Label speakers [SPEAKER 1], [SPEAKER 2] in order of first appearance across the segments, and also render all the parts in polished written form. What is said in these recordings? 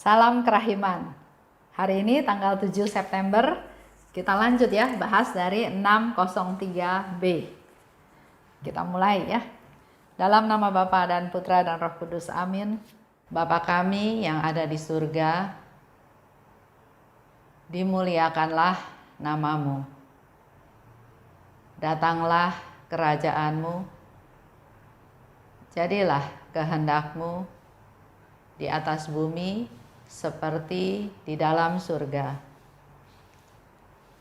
[SPEAKER 1] Salam kerahiman. Hari ini tanggal 7 September kita lanjut ya, bahas dari 603B. Kita mulai ya. Dalam nama Bapa dan Putra dan Roh Kudus, amin. Bapa kami yang ada di surga, dimuliakanlah namamu. Datanglah kerajaanmu, jadilah kehendakmu di atas bumi seperti di dalam surga.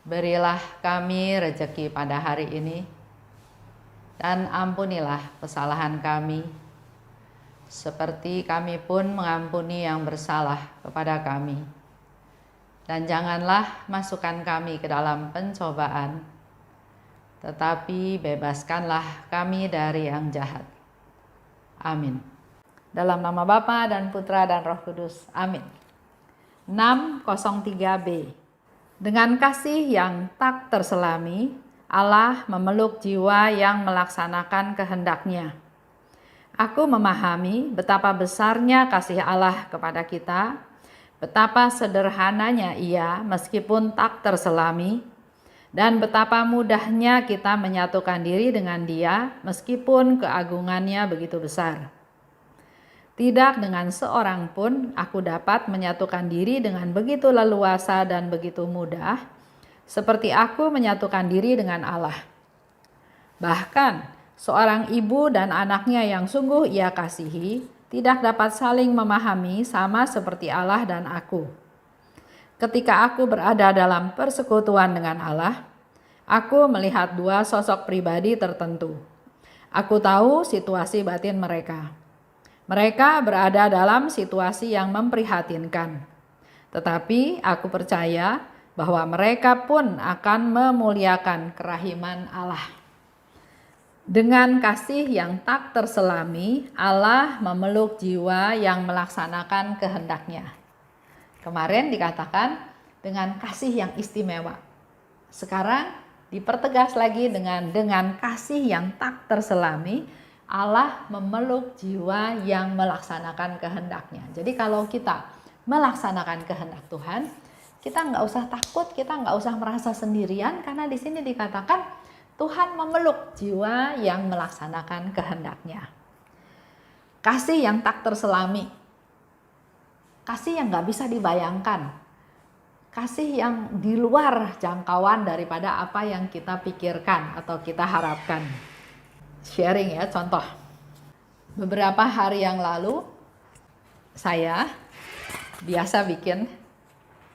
[SPEAKER 1] Berilah kami rejeki pada hari ini, dan ampunilah kesalahan kami, seperti kami pun mengampuni yang bersalah kepada kami. Dan janganlah masukkan kami ke dalam pencobaan, tetapi bebaskanlah kami dari yang jahat. Amin. Dalam nama Bapa dan Putra dan Roh Kudus, amin. 603B. Dengan kasih yang tak terselami, Allah memeluk jiwa yang melaksanakan kehendak-Nya. Aku memahami betapa besarnya kasih Allah kepada kita, betapa sederhananya Ia meskipun tak terselami, dan betapa mudahnya kita menyatukan diri dengan Dia meskipun keagungannya begitu besar. Tidak dengan seorang pun aku dapat menyatukan diri dengan begitu leluasa dan begitu mudah, seperti aku menyatukan diri dengan Allah. Bahkan seorang ibu dan anaknya yang sungguh Ia kasihi tidak dapat saling memahami sama seperti Allah dan aku. Ketika aku berada dalam persekutuan dengan Allah, aku melihat dua sosok pribadi tertentu. Aku tahu situasi batin mereka. Mereka berada dalam situasi yang memprihatinkan. Tetapi aku percaya bahwa mereka pun akan memuliakan kerahiman Allah. Dengan kasih yang tak terselami, Allah memeluk jiwa yang melaksanakan kehendak-Nya. Kemarin dikatakan dengan kasih yang istimewa. Sekarang dipertegas lagi dengan kasih yang tak terselami, Allah memeluk jiwa yang melaksanakan kehendak-Nya. Jadi kalau kita melaksanakan kehendak Tuhan, kita nggak usah takut, kita nggak usah merasa sendirian, karena di sini dikatakan Tuhan memeluk jiwa yang melaksanakan kehendak-Nya. Kasih yang tak terselami, kasih yang nggak bisa dibayangkan, kasih yang di luar jangkauan daripada apa yang kita pikirkan atau kita harapkan. Sharing ya, contoh. Beberapa hari yang lalu saya biasa bikin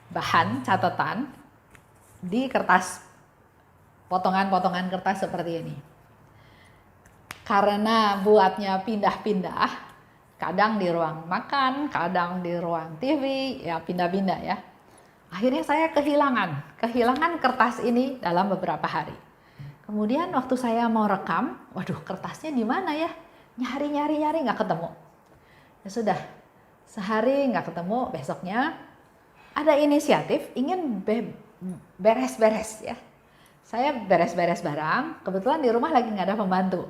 [SPEAKER 1] bahan catatan di kertas, potongan-potongan kertas seperti ini. Karena buatnya pindah-pindah, kadang di ruang makan, kadang di ruang TV, ya pindah-pindah ya. Akhirnya saya kehilangan kertas ini dalam beberapa hari. Kemudian waktu saya mau rekam, waduh kertasnya di mana ya? Nyari nggak ketemu. Ya sudah, sehari nggak ketemu, besoknya ada inisiatif ingin beres-beres ya. Saya beres-beres barang, kebetulan di rumah lagi nggak ada pembantu.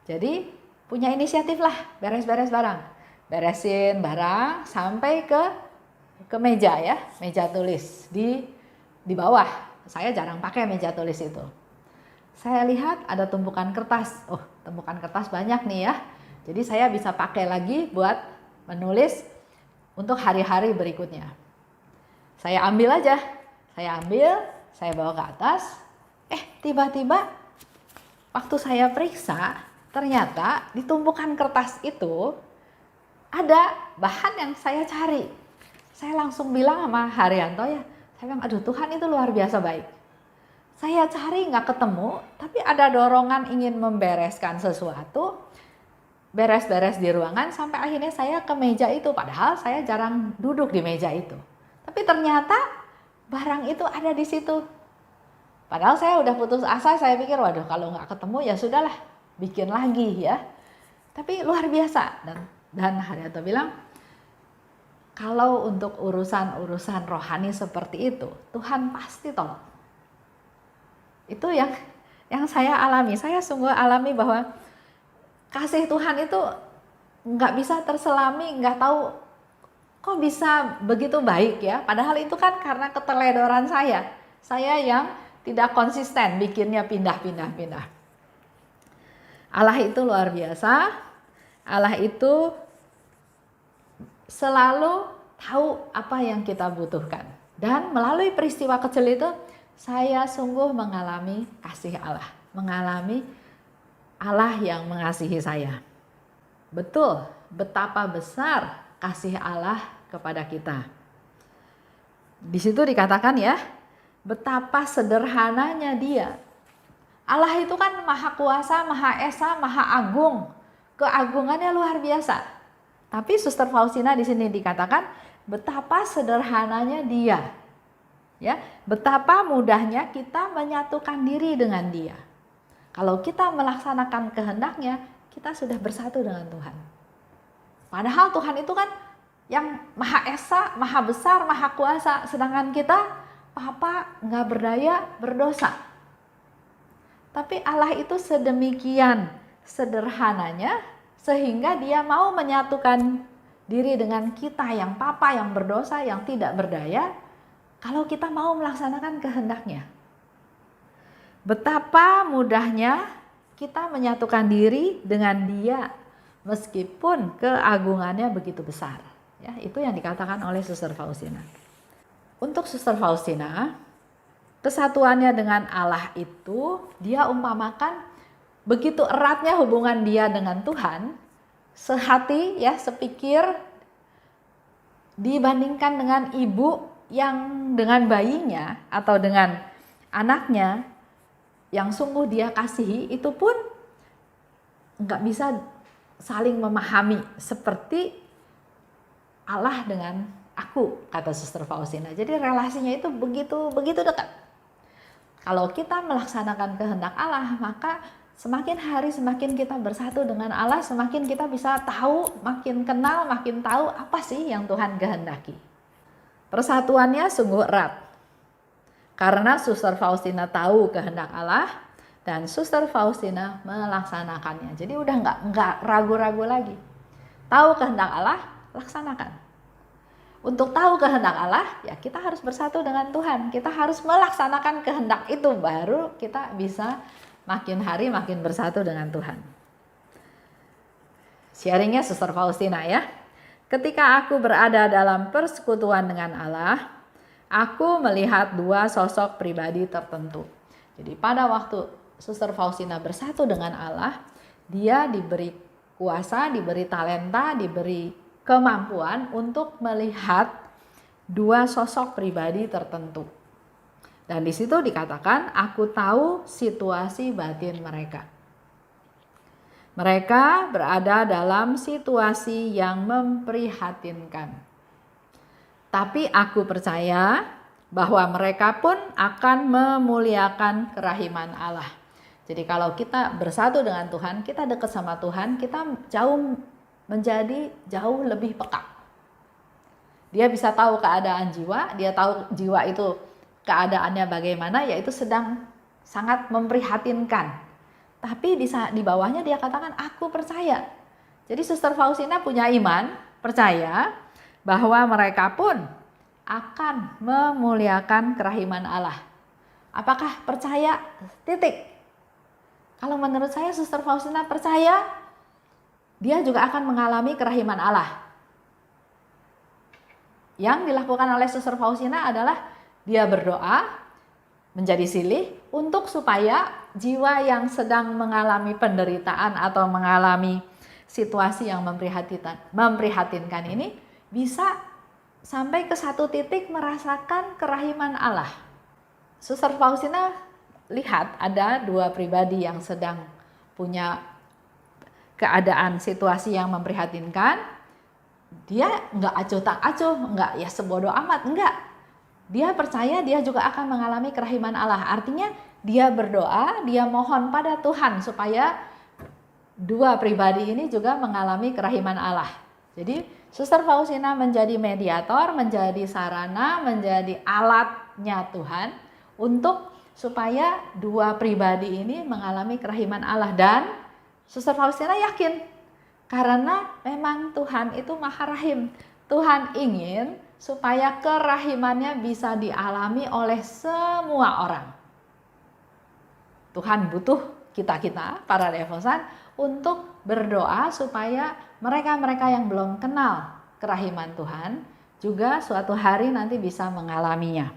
[SPEAKER 1] Jadi punya inisiatif lah, beres-beres barang. Beresin barang sampai ke meja ya, meja tulis di bawah. Saya jarang pakai meja tulis itu. Saya lihat ada tumpukan kertas. Oh, tumpukan kertas banyak nih ya. Jadi saya bisa pakai lagi buat menulis untuk hari-hari berikutnya. Saya ambil aja. Saya bawa ke atas. Tiba-tiba waktu saya periksa, ternyata di tumpukan kertas itu ada bahan yang saya cari. Saya langsung bilang sama Haryanto ya, saya bilang, aduh Tuhan itu luar biasa baik. Saya cari nggak ketemu, tapi ada dorongan ingin membereskan sesuatu, beres-beres di ruangan, sampai akhirnya saya ke meja itu, padahal saya jarang duduk di meja itu. Tapi ternyata barang itu ada di situ. Padahal saya udah putus asa, saya pikir waduh kalau nggak ketemu ya sudahlah, bikin lagi ya. Tapi luar biasa, dan Haryanto bilang, kalau untuk urusan-urusan rohani seperti itu, Tuhan pasti tolong. Itu yang saya alami. Saya sungguh alami bahwa kasih Tuhan itu nggak bisa terselami, nggak tahu kok bisa begitu baik ya? Padahal itu kan karena keteledoran saya. Saya yang tidak konsisten bikinnya pindah-pindah. Allah itu luar biasa. Allah itu selalu tahu apa yang kita butuhkan. Dan melalui peristiwa kecil itu, saya sungguh mengalami kasih Allah. Mengalami Allah yang mengasihi saya. Betul, betapa besar kasih Allah kepada kita. Di situ dikatakan ya, betapa sederhananya Dia. Allah itu kan maha kuasa, maha esa, maha agung. Keagungannya luar biasa. Tapi Suster Faustina di sini dikatakan betapa sederhananya Dia. Ya, betapa mudahnya kita menyatukan diri dengan Dia. Kalau kita melaksanakan kehendak-Nya, kita sudah bersatu dengan Tuhan. Padahal Tuhan itu kan yang maha esa, maha besar, maha kuasa. Sedangkan kita, papa nggak berdaya, berdosa. Tapi Allah itu sedemikian sederhananya sehingga Dia mau menyatukan diri dengan kita yang papa, yang berdosa, yang tidak berdaya, kalau kita mau melaksanakan kehendak-Nya. Betapa mudahnya kita menyatukan diri dengan Dia meskipun keagungannya begitu besar. Ya, itu yang dikatakan oleh Suster Faustina. Untuk Suster Faustina, kesatuannya dengan Allah itu dia umpamakan begitu eratnya hubungan dia dengan Tuhan, sehati ya, sepikir dibandingkan dengan ibu yang dengan bayinya atau dengan anaknya yang sungguh dia kasihi, itu pun nggak bisa saling memahami seperti Allah dengan aku, kata Suster Faustina. Jadi relasinya itu begitu dekat. Kalau kita melaksanakan kehendak Allah, maka semakin hari semakin kita bersatu dengan Allah, semakin kita bisa tahu, makin kenal, makin tahu apa sih yang Tuhan kehendaki. Persatuannya sungguh erat. Karena Suster Faustina tahu kehendak Allah dan Suster Faustina melaksanakannya. Jadi udah nggak ragu-ragu lagi. Tahu kehendak Allah, laksanakan. Untuk tahu kehendak Allah, ya kita harus bersatu dengan Tuhan. Kita harus melaksanakan kehendak itu, baru kita bisa makin hari makin bersatu dengan Tuhan. Sharingnya Suster Faustina ya. Ketika aku berada dalam persekutuan dengan Allah, aku melihat dua sosok pribadi tertentu. Jadi pada waktu Suster Faustina bersatu dengan Allah, dia diberi kuasa, diberi talenta, diberi kemampuan untuk melihat dua sosok pribadi tertentu. Dan di situ dikatakan, aku tahu situasi batin mereka. Mereka berada dalam situasi yang memprihatinkan. Tapi aku percaya bahwa mereka pun akan memuliakan kerahiman Allah. Jadi kalau kita bersatu dengan Tuhan, kita dekat sama Tuhan, kita menjadi jauh lebih peka. Dia bisa tahu keadaan jiwa, dia tahu jiwa itu keadaannya bagaimana, yaitu sedang sangat memprihatinkan. Tapi di bawahnya dia katakan, aku percaya. Jadi Suster Faustina punya iman, percaya bahwa mereka pun akan memuliakan kerahiman Allah. Apakah percaya? Titik. Kalau menurut saya Suster Faustina percaya, dia juga akan mengalami kerahiman Allah. Yang dilakukan oleh Suster Faustina adalah dia berdoa, menjadi silih untuk supaya jiwa yang sedang mengalami penderitaan atau mengalami situasi yang memprihatinkan ini bisa sampai ke satu titik merasakan kerahiman Allah. Suster Faustina lihat ada dua pribadi yang sedang punya keadaan situasi yang memprihatinkan. Dia nggak acuh tak acuh, nggak ya sebodoh amat, enggak. Dia percaya dia juga akan mengalami kerahiman Allah. Artinya dia berdoa, dia mohon pada Tuhan supaya dua pribadi ini juga mengalami kerahiman Allah. Jadi Suster Faustina menjadi mediator, menjadi sarana, menjadi alatnya Tuhan untuk supaya dua pribadi ini mengalami kerahiman Allah. Dan Suster Faustina yakin karena memang Tuhan itu Maha Rahim. Tuhan ingin supaya kerahimannya bisa dialami oleh semua orang. Tuhan butuh kita-kita, para devosan, untuk berdoa supaya mereka-mereka yang belum kenal kerahiman Tuhan juga suatu hari nanti bisa mengalaminya.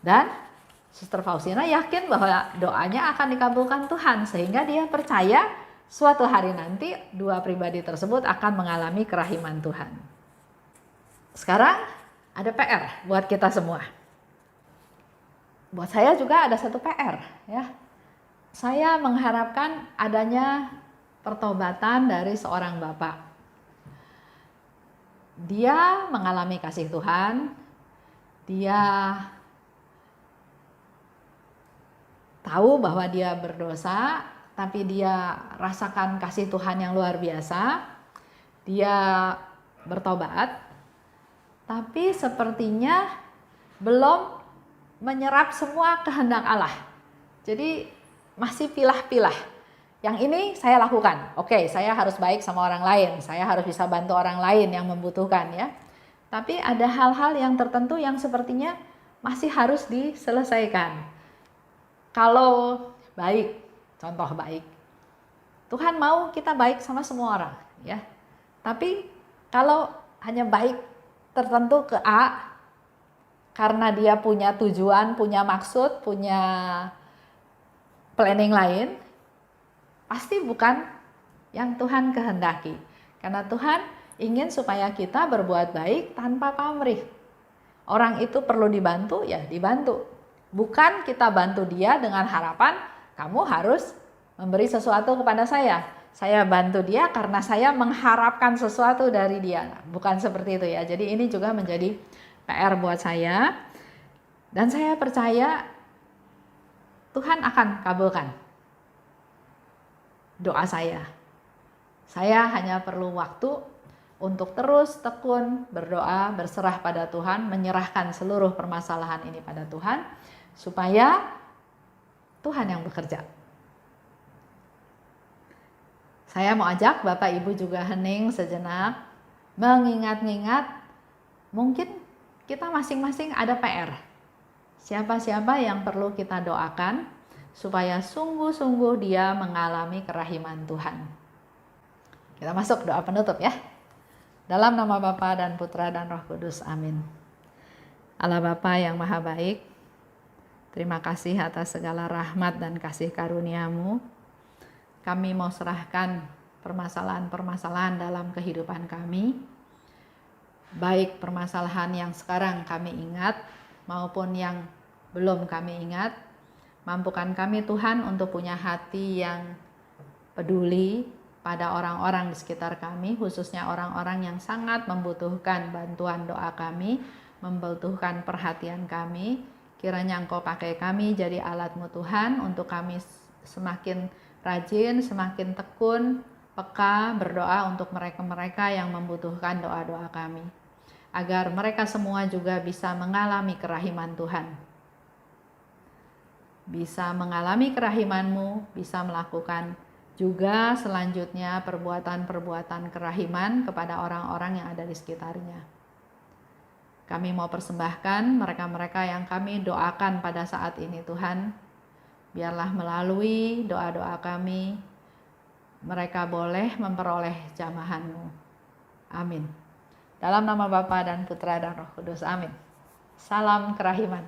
[SPEAKER 1] Dan Suster Faustina yakin bahwa doanya akan dikabulkan Tuhan, sehingga dia percaya suatu hari nanti dua pribadi tersebut akan mengalami kerahiman Tuhan. Sekarang ada PR buat kita semua. Buat saya juga ada satu PR ya. Saya mengharapkan adanya pertobatan dari seorang bapak. Dia mengalami kasih Tuhan, dia tahu bahwa dia berdosa, tapi dia rasakan kasih Tuhan yang luar biasa. Dia bertobat, tapi sepertinya belum menyerap semua kehendak Allah. Jadi masih pilah-pilah. Yang ini saya lakukan. Oke, saya harus baik sama orang lain. Saya harus bisa bantu orang lain yang membutuhkan ya. Tapi ada hal-hal yang tertentu yang sepertinya masih harus diselesaikan. Kalau baik, contoh baik, Tuhan mau kita baik sama semua orang ya. Tapi kalau hanya baik tertentu ke A karena dia punya tujuan, punya maksud, punya planning lain, pasti bukan yang Tuhan kehendaki. Karena Tuhan ingin supaya kita berbuat baik tanpa pamrih. Orang itu perlu dibantu, ya dibantu. Bukan kita bantu dia dengan harapan kamu harus memberi sesuatu kepada saya. Saya bantu dia karena saya mengharapkan sesuatu dari dia. Bukan seperti itu ya. Jadi ini juga menjadi PR buat saya. Dan saya percaya Tuhan akan kabulkan doa saya. Saya hanya perlu waktu untuk terus tekun berdoa, berserah pada Tuhan, menyerahkan seluruh permasalahan ini pada Tuhan, supaya Tuhan yang bekerja. Saya mau ajak Bapak Ibu juga hening sejenak, mengingat-ingat mungkin kita masing-masing ada PR. Siapa-siapa yang perlu kita doakan supaya sungguh-sungguh dia mengalami kerahiman Tuhan. Kita masuk doa penutup ya. Dalam nama Bapa dan Putra dan Roh Kudus, amin. Allah Bapa yang maha baik, terima kasih atas segala rahmat dan kasih karunia-Mu. Kami mau serahkan permasalahan-permasalahan dalam kehidupan kami, baik permasalahan yang sekarang kami ingat maupun yang belum kami ingat. Mampukan kami Tuhan untuk punya hati yang peduli pada orang-orang di sekitar kami, khususnya orang-orang yang sangat membutuhkan bantuan doa kami, membutuhkan perhatian kami. Kiranya Engkau pakai kami jadi alat-Mu Tuhan untuk kami semakin rajin, semakin tekun, peka berdoa untuk mereka-mereka yang membutuhkan doa-doa kami. Agar mereka semua juga bisa mengalami kerahiman Tuhan. Bisa mengalami kerahiman-Mu, bisa melakukan juga selanjutnya perbuatan-perbuatan kerahiman kepada orang-orang yang ada di sekitarnya. Kami mau persembahkan mereka-mereka yang kami doakan pada saat ini Tuhan. Biarlah melalui doa-doa kami, mereka boleh memperoleh jamahan-Mu. Amin. Dalam nama Bapa dan Putra dan Roh Kudus, amin. Salam kerahiman.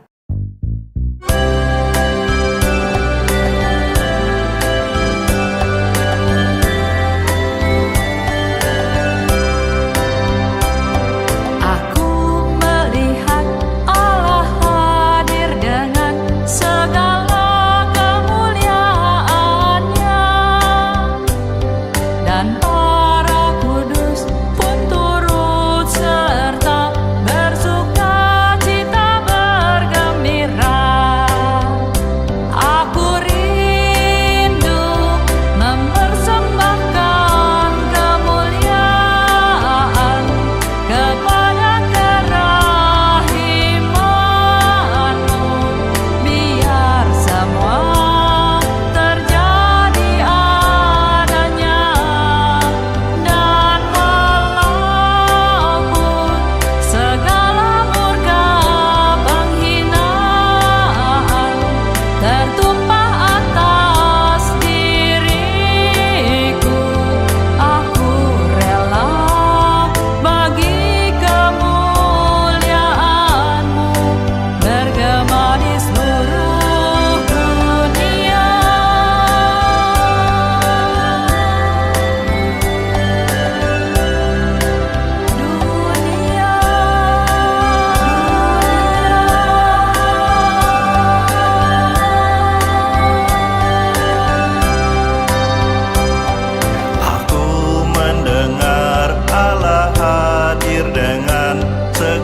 [SPEAKER 2] Bersuka cita bergembira.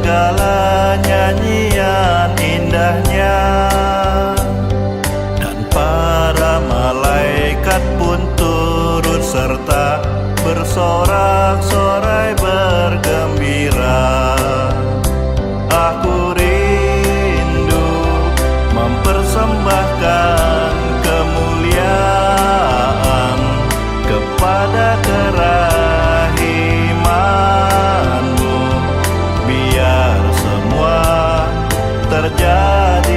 [SPEAKER 2] segala nyanyian indahnya, dan para malaikat pun turut serta bersorak-sorai bergembira. Aku rindu mempersembahkan kemuliaan kepada kerahiman-Mu, biar semua terjadi